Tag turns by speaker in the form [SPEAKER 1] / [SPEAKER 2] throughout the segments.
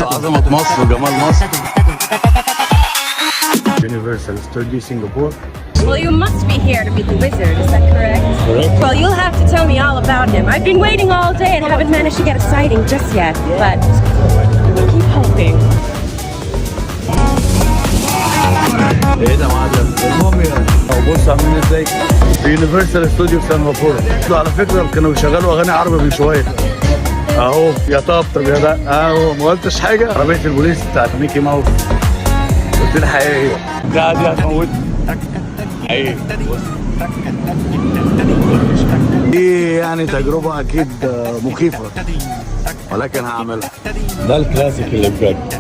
[SPEAKER 1] عظمة مصر وجمال مصر. Universal Studio Singapore.
[SPEAKER 2] Well, you must be here to meet the wizard, is that correct?
[SPEAKER 1] Correct.
[SPEAKER 2] Well, you'll have to tell me all about him. I've been waiting all day and haven't managed to get a sighting just yet, but keep hoping.
[SPEAKER 1] ايه ده يا معلم؟ المهم يعني بص عاملين ازاي؟ في يونيفرسال ستوديو في سنغافورة. على فكرة كانوا بيشغلوا أغاني عربي من شوية. أهو يا طبطب يا ده أهو ما قلتش حاجة. عربية البوليس بتاعت ميكي ماوس. قلت لها حقيقية. دي هتموتني. حقيقي. دي يعني تجربة أكيد مخيفة ولكن هعملها. ده الكلاسيك اللي بجد.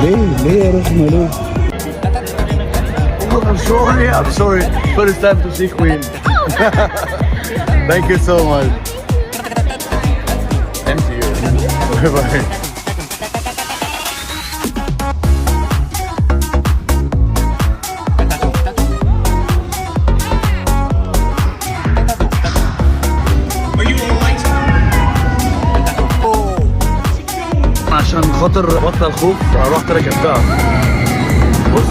[SPEAKER 1] ليه يا رخمة ليه؟ I'm sorry. First time to see Queen. Thank you so much. Thank you. Bye-bye. عشان خاطر بطل خوف رحت ركبتها. بص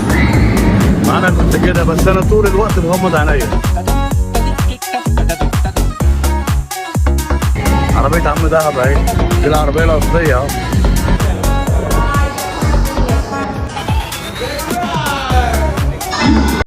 [SPEAKER 1] انا كنت كده بس انا طول الوقت مغمض عينيا. عربية عم دهب اهي، دي العربية الأصلية اهو.